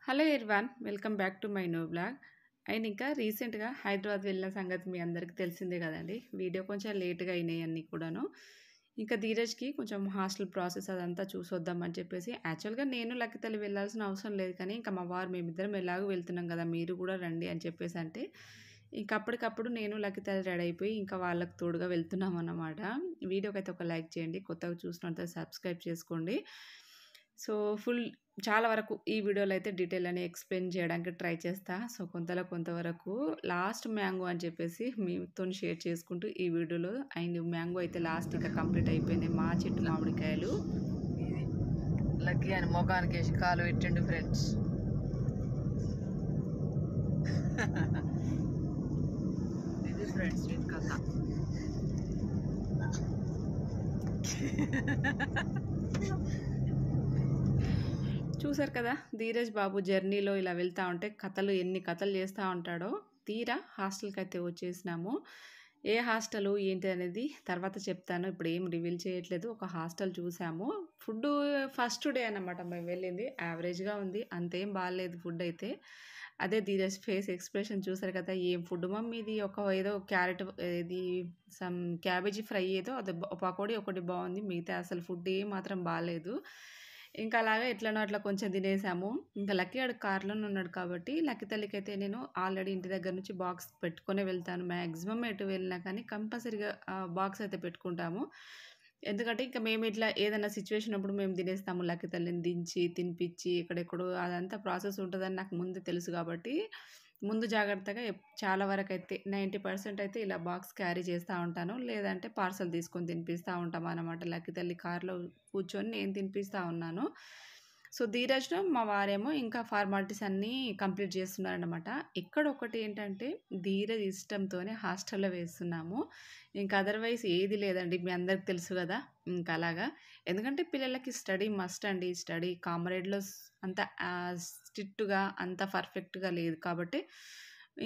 Hello everyone, welcome back to my new blog. And ఇంకా రీసెంట్గా హైదరాబాద్ వెళ్ళిన సంగతి మీ అందరికీ తెలిసిందే కదండి. వీడియో కొంచెం లేట్గా అయినాయి అన్నీ కూడాను. ఇంకా ధీరజ్కి కొంచెం హాస్టల్ ప్రాసెస్ అదంతా చూసొద్దామని చెప్పేసి యాక్చువల్గా నేను లక్కితల్లి వెళ్ళాల్సిన అవసరం లేదు, కానీ ఇంకా మా వారు మేమిద్దరం ఎలాగో వెళ్తున్నాం కదా, మీరు కూడా రండి అని చెప్పేసి అంటే ఇంకా అప్పటికప్పుడు నేను లక్కితల్లి రెడీ అయిపోయి ఇంకా వాళ్ళకి తోడుగా వెళ్తున్నాం అన్నమాట. వీడియోకి అయితే ఒక లైక్ చేయండి, కొత్తగా చూసినంత సబ్స్క్రైబ్ చేసుకోండి. సో చాలా వరకు ఈ వీడియోలో అయితే డీటెయిల్ అని ఎక్స్ప్లెయిన్ చేయడానికి ట్రై చేస్తా. సో కొంతవరకు లాస్ట్ మ్యాంగో అని చెప్పేసి మీతో షేర్ చేసుకుంటూ ఈ వీడియోలో. అండ్ మ్యాంగో అయితే లాస్ట్ ఇంకా కంప్లీట్ అయిపోయింది. మా చెట్టు మామిడికాయలు లక్కీ అని మొఖానికి వేసి కాలు పెట్టండి ఫ్రెండ్స్. ఇది ఫ్రెండ్స్ కథ. చూసారు కదా, ధీరజ్ బాబు జర్నీలో ఇలా వెళ్తూ ఉంటే ఎన్ని కథలు చేస్తూ ఉంటాడో. తీరా హాస్టల్కి అయితే వచ్చేసినాము. ఏ హాస్టల్ ఏంటి అనేది తర్వాత చెప్తాను, ఇప్పుడు ఏం రివీల్ చేయట్లేదు. ఒక హాస్టల్ చూసాము. ఫుడ్ ఫస్ట్ డే అన్నమాట మేము వెళ్ళింది. యావరేజ్గా ఉంది, అంతేం బాగాలేదు ఫుడ్ అయితే. అదే ధీరజ్ ఫేస్ ఎక్స్ప్రెషన్ చూసారు కదా, ఏం ఫుడ్ మమ్మీ ఇది, ఏదో క్యారెట్ ఇది సమ్ క్యాబేజీ ఫ్రై ఏదో అది పకోడీ ఒకటి బాగుంది, మిగతా అసలు ఫుడ్ ఏం మాత్రం బాగాలేదు. ఇంకా అలాగే ఎట్లనో అట్లా కొంచెం తినేసాము. ఇంకా లక్కీ ఆడు కార్లోనే ఉన్నాడు కాబట్టి లక్కీ తల్లికి అయితే నేను ఆల్రెడీ ఇంటి దగ్గర నుంచి బాక్స్ పెట్టుకునే వెళ్తాను. మ్యాక్సిమం ఎటు వెళ్ళినా కానీ కంపల్సరీగా బాక్స్ అయితే పెట్టుకుంటాము. ఎందుకంటే ఇంకా మేము ఇట్లా ఏదైనా సిచ్యువేషన్ అప్పుడు మేము తినేస్తాము. లక్కీ తల్లిని దించి తినిపించి ఎక్కడెక్కడో అదంతా ప్రాసెస్ ఉంటుందని నాకు ముందు తెలుసు కాబట్టి ముందు జాగ్రత్తగా చాలా వరకు అయితే 90% అయితే ఇలా బాక్స్ క్యారీ చేస్తూ ఉంటాను. లేదంటే పార్సల్ తీసుకొని తినిపిస్తూ ఉంటాం అన్నమాట. లక్కీ తల్లి కార్లో కూర్చొని నేను తినిపిస్తూ ఉన్నాను. సో ధీరజ్లో మా వారేమో ఇంకా ఫార్మాలిటీస్ అన్నీ కంప్లీట్ చేస్తున్నారనమాట. ఇక్కడ ఒకటి ఏంటంటే ధీరజ్ ఇష్టంతోనే హాస్టల్లో వేస్తున్నాము. ఇంకా అదర్వైజ్ ఏది లేదండి, మీ అందరికి తెలుసు కదా. ఇంకా అలాగా ఎందుకంటే పిల్లలకి స్టడీ మస్ట్ అండి. స్టడీ కామ్రేడ్లో అంత స్ట్రిక్ట్గా అంత పర్ఫెక్ట్గా లేదు కాబట్టి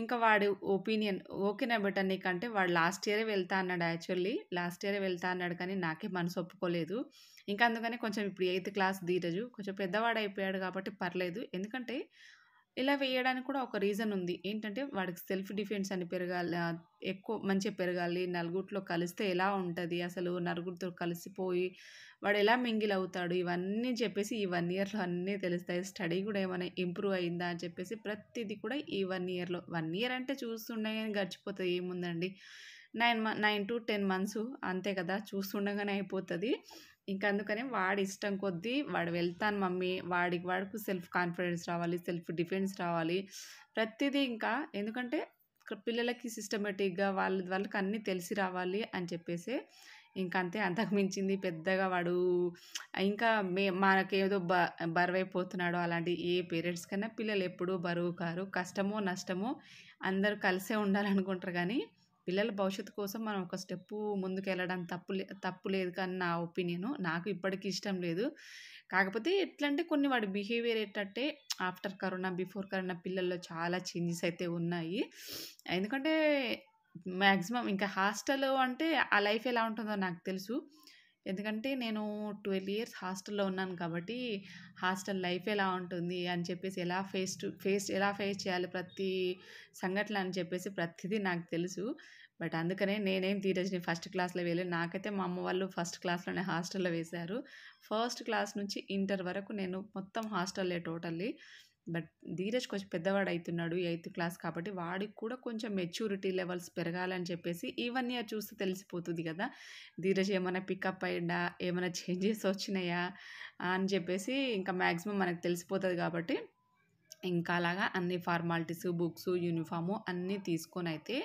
ఇంకా వాడి ఒపీనియన్ ఓకేనా బెటర్ నీకంటే వాడు లాస్ట్ ఇయరే వెళ్తా అన్నాడు. యాక్చువల్లీ లాస్ట్ ఇయరే వెళ్తా అన్నాడు, కానీ నాకే మనసు ఒప్పుకోలేదు. ఇంకా అందుకని కొంచెం ఇప్పుడు 8th క్లాస్ ధీరజు కొంచెం పెద్దవాడు అయిపోయాడు కాబట్టి పర్లేదు. ఎందుకంటే ఇలా వేయడానికి కూడా ఒక రీజన్ ఉంది. ఏంటంటే వాడికి సెల్ఫ్ డిఫెన్స్ అని పెరగాలి, ఎక్కువ మంచిగా పెరగాలి. నలుగురిలో కలిస్తే ఎలా ఉంటుంది, అసలు నలుగురితో కలిసిపోయి వాడు ఎలా మింగిల్ అవుతాడు, ఇవన్నీ చెప్పేసి ఈ 1 ఇయర్లో అన్నీ తెలుస్తాయి. స్టడీ కూడా ఏమైనా ఇంప్రూవ్ అయిందా అని చెప్పేసి ప్రతిదీ కూడా ఈ 1 ఇయర్లో. 1 ఇయర్ అంటే చూస్తుండగానే గడిచిపోతుంది, ఏముందండి 9 to 10 months అంతే కదా, చూస్తుండగానే అయిపోతుంది. ఇంకా అందుకని వాడి ఇష్టం కొద్దీ వాడు వెళ్తాను మమ్మీ, వాడికి సెల్ఫ్ కాన్ఫిడెన్స్ రావాలి, సెల్ఫ్ డిఫెన్స్ రావాలి ప్రతిదీ. ఇంకా ఎందుకంటే పిల్లలకి సిస్టమేటిక్గా వాళ్ళకి అన్నీ తెలిసి రావాలి అని చెప్పేసి ఇంకా అంతే. అంతకు మించింది పెద్దగా వాడు ఇంకా మనకేదో బరువైపోతున్నాడో అలాంటి ఏ పేరెంట్స్ కన్నా పిల్లలు ఎప్పుడూ బరువు కారు. కష్టమో నష్టమో అందరూ కలిసే ఉండాలనుకుంటారు, కానీ పిల్లల భవిష్యత్తు కోసం మనం ఒక స్టెప్పు ముందుకు వెళ్ళడం తప్పు లేదు కానీ నా ఒపీనియను. నాకు ఇప్పటికీ ఇష్టం లేదు. కాకపోతే ఎట్లంటే కొన్ని వాడి బిహేవియర్ ఏంటంటే ఆఫ్టర్ కరోనా బిఫోర్ కరోనా పిల్లల్లో చాలా చేంజెస్ అయితే ఉన్నాయి. ఎందుకంటే మ్యాక్సిమం ఇంకా హాస్టల్ అంటే ఆ లైఫ్ ఎలా ఉంటుందో నాకు తెలుసు. ఎందుకంటే నేను 12 years హాస్టల్లో ఉన్నాను కాబట్టి హాస్టల్ లైఫ్ ఎలా ఉంటుంది అని చెప్పేసి ఎలా ఫేస్ చేయాలి ప్రతి సంఘటన అని చెప్పేసి ప్రతిదీ నాకు తెలుసు. బట్ అందుకనే నేనేం ధీరజ్ని ఫస్ట్ క్లాస్లో వేయలేదు. నాకైతే మా అమ్మ వాళ్ళు ఫస్ట్ క్లాస్లోనే హాస్టల్లో వేశారు. ఫస్ట్ క్లాస్ నుంచి ఇంటర్ వరకు నేను మొత్తం హాస్టల్లే టోటల్లీ. బట్ ధీరజ్ కొంచెం పెద్దవాడు అవుతున్నాడు, 8th క్లాస్ కాబట్టి వాడికి కూడా కొంచెం మెచ్యూరిటీ లెవెల్స్ పెరగాలని చెప్పేసి ఈ 1 year చూస్తే తెలిసిపోతుంది కదా, ధీరజ్ ఏమైనా పికప్ అయ్యిందా, ఏమైనా చేంజెస్ వచ్చినాయా అని చెప్పేసి ఇంకా మ్యాక్సిమం మనకు తెలిసిపోతుంది. కాబట్టి ఇంకా అలాగా అన్ని ఫార్మాలిటీస్, బుక్స్, యూనిఫాము అన్నీ తీసుకొని అయితే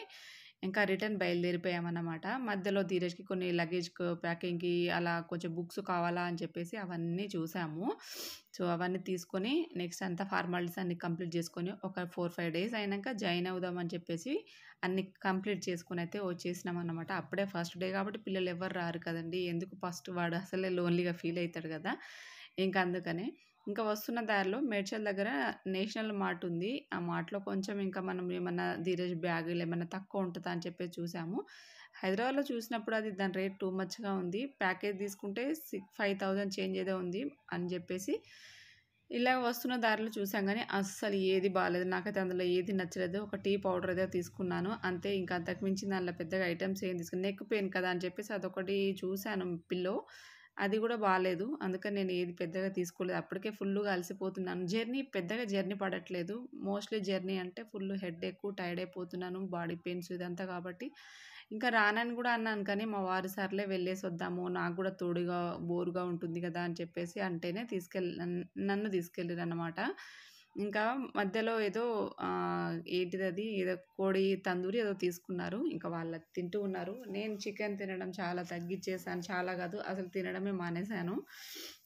ఇంకా రిటర్న్ బయలుదేరిపోయామన్నమాట. మధ్యలో ధీరజ్కి కొన్ని లగేజ్ ప్యాకింగ్కి అలా కొంచెం బుక్స్ కావాలా అని చెప్పేసి అవన్నీ చూసాము. సో అవన్నీ తీసుకొని నెక్స్ట్ అంతా ఫార్మాలిటీస్ అన్నీ కంప్లీట్ చేసుకొని ఒక 4-5 days అయినాక జాయిన్ అవుదామని చెప్పేసి అన్నీ కంప్లీట్ చేసుకొని అయితే వచ్చేసినాం అన్నమాట. అప్పుడే ఫస్ట్ డే కాబట్టి పిల్లలు ఎవరు రారు కదండి, ఎందుకు ఫస్ట్ వాడు అసలే లోన్లీగా ఫీల్ అవుతాడు కదా. ఇంకా అందుకనే ఇంకా వస్తున్న దారిలో మేడ్చల్ దగ్గర నేషనల్ మార్ట్ ఉంది. ఆ మార్ట్‌లో కొంచెం ఇంకా మనం ఏమన్నా ధీరజ్ బ్యాగులు ఏమన్నా తక్కువ ఉంటదా అని చెప్పేసి చూసాము. హైదరాబాద్‌లో చూసినప్పుడు అది దాని రేట్ టూ మచ్‌గా ఉంది. ప్యాకేజ్ తీసుకుంటే 5,000 చేంజ్ ఏదో ఉంది అని చెప్పేసి ఇలా వస్తున్న దారిలో చూసాం గానీ, అస్సలు ఏది బాలేదు. నాకైతే అందులో ఏది నచ్చలేదు. ఒక టీ పౌడర్ ఏదో తీసుకున్నాను. అంతే, ఇంకా అంతకు మించి దాంట్లో పెద్దగా ఐటెమ్స్ ఏం నెక్ పెయిన్ కదా అని చెప్పేసి అదొకటి చూసాను పిల్లో. అది గూడా బాలేదు. అందుకని నేను ఏది పెద్దగా తీసుకోలేదు. అప్పటికే ఫుల్లుగా అలసిపోతున్నాను. పెద్దగా జర్నీ పడట్లేదు. మోస్ట్‌లీ జర్నీ అంటే ఫుల్ హెడేక్, టైర్డ్ అయిపోతున్నాను. బాడీ పెయిన్స్ ఇదంతా కాబట్టి, ఇంకా రానని గూడా అన్నాను కానీ, మా వారు సర్లే వెళ్ళేసొద్దాము. నాకు గూడా తోడుగా బోరుగా ఉంటుంది గదా అని చెప్పేసి అంటేనే నన్ను తీసుకెళ్ళిరనమాట. ఇంకా మధ్యలో ఏదో ఏంటిదది ఏదో కోడి తందూరి ఏదో తీసుకున్నారు. ఇంకా వాళ్ళు తింటూ ఉన్నారు. నేను చికెన్ తినడం చాలా తగ్గిచ్చేసాను. చాలా కాదు, అసలు తినడమే మానేశాను.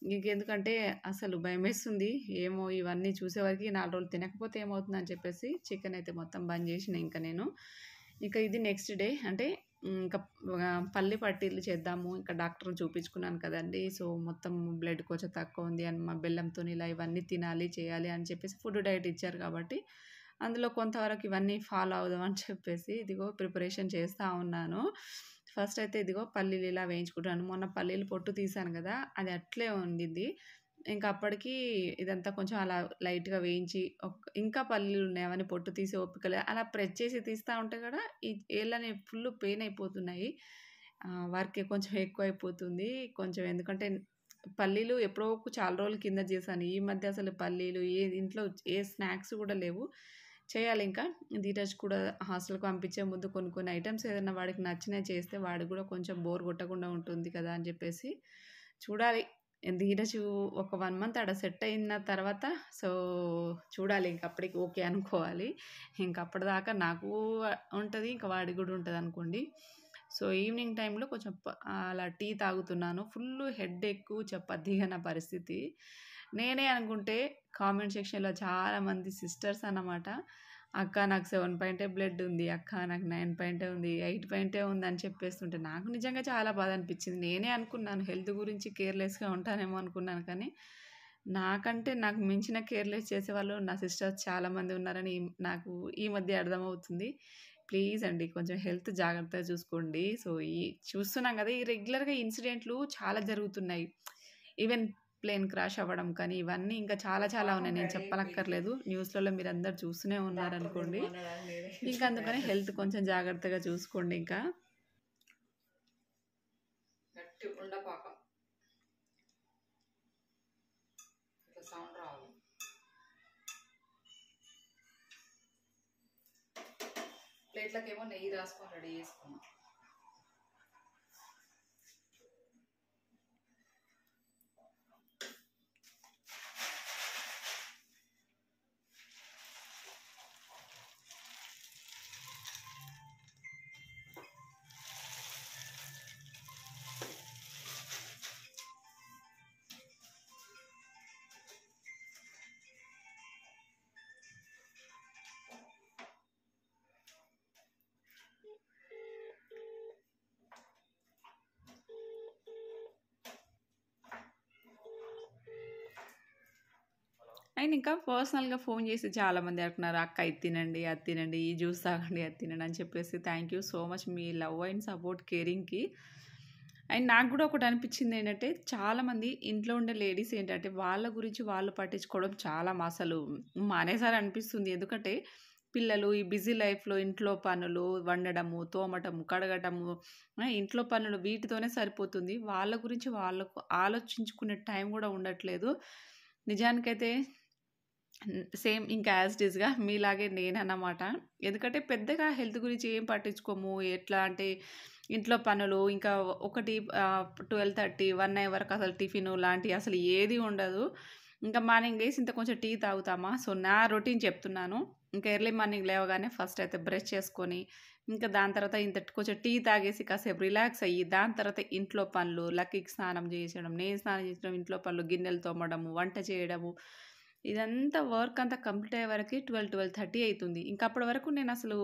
ఇంకెందుకంటే అసలు భయమేస్తుంది. ఏమో ఇవన్నీ చూసేవరకి 4 రోజులు తినకపోతే ఏమవుతుందని చెప్పేసి చికెన్ అయితే మొత్తం బంద్ చేసిన ఇంకా నేను. ఇక ఇది నెక్స్ట్ డే అంటే ఇంకా పల్లి పట్టీలు చేద్దాము. ఇంకా డాక్టర్‌ని చూపించుకున్నాను కదండీ! సో, మొత్తం బ్లడ్ కొంచెం తక్కువ ఉంది అని బెల్లంతోని ఇలా ఇవన్నీ తినాలి, చేయాలి అని చెప్పేసి ఫుడ్ డైట్ ఇచ్చారు కాబట్టి, అందులో కొంతవరకు ఇవన్నీ ఫాలో అవుదాం అని చెప్పేసి ఇదిగో ప్రిపరేషన్ చేస్తా ఉన్నాను. ఫస్ట్ అయితే ఇదిగో పల్లీలు ఇలా వేయించుకుంటాను. మొన్న పల్లీలు పొట్టు తీశాను కదా! అది అట్లే ఉండిద్ది. ఇంకా అప్పటికి ఇదంతా కొంచెం అలా లైట్‌గా వేయించి ఇంకా పల్లీలున్నాయి అవన్నీ పొట్టు తీసే ఓపిక లేదు. అలా ప్రెస్ చేసి తీస్తా ఉంటే కూడా ఈ ఏళ్ళని ఫుల్ పెయిన్ అయిపోతున్నాయి. వర్క్ కొంచెం ఎక్కువైపోతుంది. కొంచెం ఎందుకంటే పల్లీలు ఎప్పుడో చాలా రోజుల కింద చేశాను. ఈ మధ్య అసలు పల్లీలు ఇంట్లో ఏ స్నాక్స్ కూడా లేవు. చేయాలింకా. ధీరజ్ కూడా హాస్టల్‌కి పంపించే ముందు కొన్ని కొన్ని ఐటెమ్స్ ఏదైనా వాడికి నచ్చినయి చేస్తే వాడికి కూడా కొంచెం బోర్ కొట్టకుండా ఉంటుంది కదా అని చెప్పేసి చూడాలి. ధీరజ్ ఒక 1 మంత్ ఆడ సెట్ అయిన తర్వాత సో, చూడాలి ఇంక అప్పటికి ఓకే అనుకోవాలి. ఇంక అప్పటిదాకా నాకు ఉంటది. ఇంక వాడికి కూడా ఉంటదనుకోండి. సో, ఈవినింగ్ టైంలో కొంచెం అలా టీ తాగుతున్నాను. ఫుల్లు హెడేక్ చెప్పద్దిగా నా పరిస్థితి. నేనే అనుకుంటే కామెంట్ సెక్షన్‌లో చాలామంది సిస్టర్స్ అన్నమాట. అక్క నాకు 7 పాయింటే బ్లడ్ ఉంది. అక్క నాకు 9 పాయింటే ఉంది. 8 పాయింటే ఉందని చెప్పేస్తుంటే నాకు నిజంగా చాలా బాధ అనిపించింది. నేనే అనుకున్నాను హెల్త్ గురించి కేర్‌లెస్‌గా ఉంటానేమో అనుకున్నాను కానీ, నాకు మించిన కేర్‌లెస్ చేసేవాళ్ళు నా సిస్టర్స్ చాలామంది ఉన్నారని నాకు ఈ మధ్య అర్థమవుతుంది. ప్లీజ్ అండి కొంచెం హెల్త్ జాగ్రత్తగా చూసుకోండి. సో, చూస్తున్నాం కదా! ఈ రెగ్యులర్‌గా ఇన్సిడెంట్లు చాలా జరుగుతున్నాయి. ఈవెన్ ప్లేన్ క్రాష్ అవ్వడం కానీ, ఇవన్నీ ఇంకా చాలా చాలా ఉన్నాయి. నేను చెప్పనక్కర్లేదు. న్యూస్‌లలో మీరందరూ చూస్తూనే ఉన్నారనుకోండి. ఇంకా అందుకని హెల్త్ కొంచెం జాగ్రత్తగా చూసుకోండి ఇంకా. గట్టి ఉండపాకం ఇట్లా సౌండ్ రావాలి. ప్లేట్లకేమో నెయ్యి రాసుకొని రెడీ చేసుకున్నాం. అండ్ ఇంకా పర్సనల్‌గా ఫోన్ చేసి చాలామంది అంటున్నారు. అక్క ఇది తినండి, అది తినండి, ఈ జ్యూస్ తాగండి, అది తినండి అని చెప్పేసి థ్యాంక్ యూ సో మచ్ మీ లవ్ అండ్ సపోర్ట్ కేరింగ్‌కి. అండ్ నాకు కూడా ఒకటి అనిపించింది ఏంటంటే, చాలామంది ఇంట్లో ఉండే లేడీస్ ఏంటంటే, వాళ్ళ గురించి వాళ్ళు పట్టించుకోవడం చాలా అసలు మానేసారనిపిస్తుంది. ఎందుకంటే పిల్లలు ఈ బిజీ లైఫ్‌లో ఇంట్లో పనులు, వండడము, తోమటము, కడగటము, ఇంట్లో పనులు వీటితోనే సరిపోతుంది. వాళ్ళ గురించి వాళ్ళకు ఆలోచించుకునే టైం కూడా ఉండట్లేదు. నిజానికైతే సేమ్ ఇంకా యాజ్ ఇట్ ఈస్‌గా మీలాగే నేనన్నమాట. ఎందుకంటే పెద్దగా హెల్త్ గురించి ఏం పట్టించుకోము. ఎట్లా అంటే ఇంట్లో పనులు ఇంకా ఒకటి 12:30, 1 వరకు అసలు టిఫిను లాంటివి అసలు ఏది ఉండదు. ఇంకా మార్నింగ్ లేసి ఇంత కొంచెం టీ తాగుతామా. సో, నా రొటీన్ చెప్తున్నాను. ఇంకా ఎర్లీ మార్నింగ్ లేవగానే ఫస్ట్ అయితే బ్రష్ చేసుకొని, ఇంకా దాని తర్వాత ఇంత కొంచెం టీ తాగేసి కాసేపు రిలాక్స్ అయ్యి, దాని తర్వాత ఇంట్లో పనులు, లక్కీకి స్నానం చేయించడం, నేను స్నానం చేయించడం, ఇంట్లో పనులు, గిన్నెలు తోమడము, వంట చేయడము, ఇదంతా వర్క్ అంతా కంప్లీట్ అయ్యే వరకి 12:30 అయితుంది. ఇంక అప్పటి వరకు నేనసలు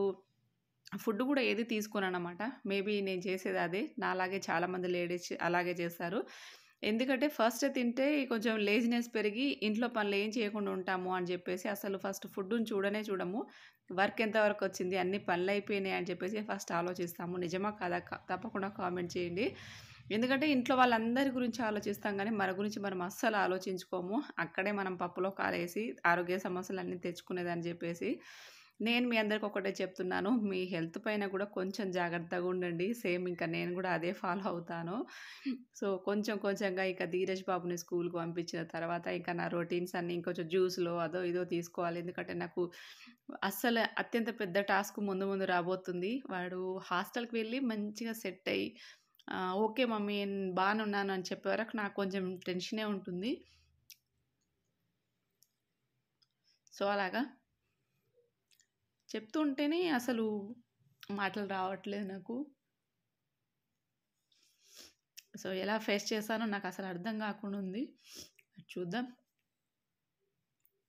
ఫుడ్ కూడా ఏది తీసుకోననమాట. మేబీ నేను చేసేది అదే. నాలాగే చాలామంది లేడీస్ అలాగే చేస్తారు. ఎందుకంటే ఫస్ట్ తింటే కొంచెం లేజినెస్ పెరిగి ఇంట్లో పనులు ఏం చేయకుండా ఉంటాము అని చెప్పేసి అసలు ఫస్ట్ ఫుడ్‌ని చూడము. వర్క్ ఎంతవరకు వచ్చింది, అన్ని పనులయిపోయినాయి అని చెప్పేసి ఫస్ట్ ఆలోచిస్తాము. నిజమా కాదా? తప్పకుండా కామెంట్ చేయండి. ఎందుకంటే ఇంట్లో వాళ్ళందరి గురించి ఆలోచిస్తాం గానీ, మన గురించి మనం అస్సలు ఆలోచించుకోము. అక్కడే మనం పప్పులో కాలేసి ఆరోగ్య సమస్యలన్నీ తెచ్చుకునేదని జెప్పేసి, నేను మీ అందరికి ఒకటే చెప్తున్నాను. మీ హెల్త్ పైన గూడా కొంచెం జాగ్రత్తగా ఉండండి. సేమ్ ఇంకా నేను గూడా అదే ఫాలో అవుతాను. సో, కొంచెం కొంచెంగా ఇక ధీరజ్ బాబుని స్కూలుకి పంపించిన తర్వాత ఇంకా నా రొటీన్స్ అన్నీ ఇంకొంచెం జ్యూస్‌లో అదో ఇదో తీసుకోవాలి. ఎందుకంటే నాకు అస్సలు అత్యంత పెద్ద టాస్క్ ముందు ముందు రాబోతుంది. వాడు హాస్టల్‌కి వెళ్ళి మంచిగా సెట్ అయ్యి ఓకే మమ్మీ బానే ఉన్నాను అని చెప్పే వరకు నాకు కొంచెం టెన్షనే ఉంటుంది. సో, అలాగా చెప్తూ ఉంటేనే అసలు మాటలు రావట్లేదు నాకు. సో, ఎలా ఫేస్ చేశానో నాకసలు అర్థం గాకుండా ఉంది. చూద్దాం.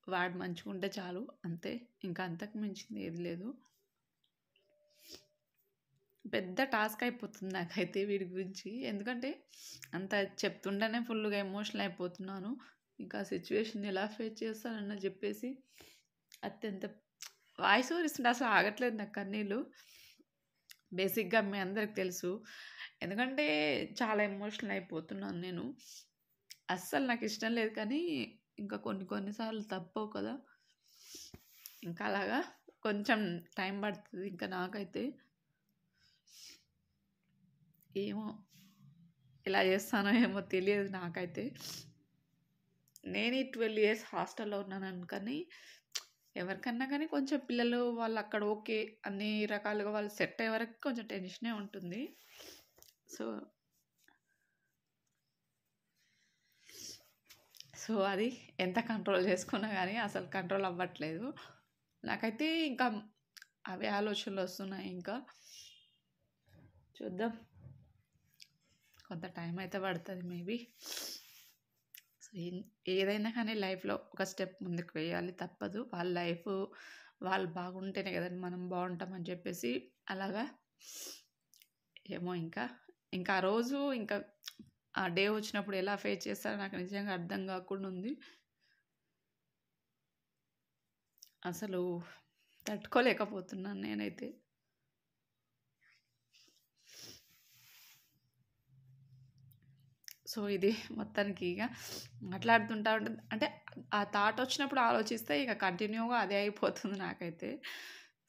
వాడు మంచిగుంటే చాలు అంతే. ఇంకా అంతకు మించింది ఏది లేదు. పెద్ద టాస్క్ అయిపోతుంది నాకైతే వీడి గురించి. ఎందుకంటే అంత చెప్తుంటేనే ఫుల్‌గా ఎమోషనల్ అయిపోతున్నాను. ఇంకా ఆ సిట్యుయేషన్‌ని ఎలా ఫేస్ చేస్తానని జెప్పేసి అత్యంత వాయిస్ ఓవర్ ఇస్తుంటే అసలు ఆగట్లేదు నాకు కన్నీళ్ళు. బేసిక్‌గా మీ అందరికి తెలుసు. ఎందుకంటే చాలా ఎమోషనల్ అయిపోతున్నాను నేను. అస్సలు నాకిష్టం లేదు కానీ ఇంకా కొన్ని కొన్ని సార్లు తప్పవు కదా! ఇంకా అలాగా కొంచెం టైం పడతది ఇంకా నాకైతే. ఏమో ఎలా చేస్తానో ఏమో తెలియదు నాకైతే. నేను ఈ 12 ఇయర్స్ హాస్టల్‌లో ఉన్నాను కానీ ఎవరికన్నా కానీ కొంచెం పిల్లలు వాళ్ళు అక్కడ ఓకే. అన్ని రకాలుగా వాళ్ళు సెట్ అయ్యే వరకు కొంచెం టెన్షనే ఉంటుంది. సో, అది ఎంత కంట్రోల్ చేసుకున్నా గానీ అసలు కంట్రోల్ అవ్వట్లేదు. నాకైతే ఇంకా అవే ఆలోచనలు వస్తున్నాయి ఇంకా. చూద్దాం. కొంత టైం అయితే పడతది మేబీ. సో, ఏదైనా కానీ లైఫ్‌లో ఒక స్టెప్ ముందుకు వేయాలి తప్పదు. వాళ్ళ లైఫ్ వాళ్ళు బాగుంటేనే కదండీ మనం బావుంటామని చెప్పేసి అలాగా ఏమో ఇంకా ఆ రోజు ఇంకా ఆ డే వచ్చినప్పుడు ఎలా ఫేస్ చేస్తారో నాకు నిజంగా అర్థం కాకుండా ఉంది. అసలు తట్టుకోలేకపోతున్నాను నేనైతే. సో, ఇది మొత్తానికి ఇగ మాట్లాడుతుంటా ఉంటుంది. అంటే ఆ థాట్ వచ్చినప్పుడు ఆలోచిస్తే ఇక కంటిన్యూగా అదే అయిపోతుంది నాకైతే.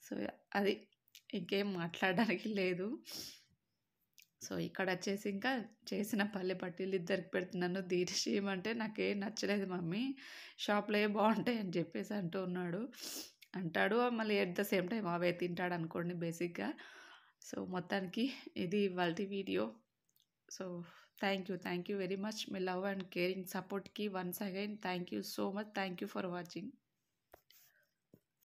సో, అది ఇంకేం మాట్లాడడానికి లేదు. సో, ఇక్కడొచ్చేసి ఇంకా చేసిన పల్లె పట్టీలు ఇద్దరికి పెడుతున్నాను. ధీరజ్ ఏమంటే నాకేం నచ్చలేదు మమ్మీ. షాప్‌లోయే బావుంటాయి అని చెప్పేసి అంటూ ఉన్నాడు. అంటాడు మళ్ళీ ఎట్ ద సేమ్ టైమ్ అవే తింటాడనుకోండి బేసిక్‌గా. సో, మొత్తానికి ఇది ఇవాల్టి వీడియో. So, thank you very much. మీ లవ్ అండ్ కేరింగ్ సపోర్ట్‌కి once again thank you so much. Thank you for watching.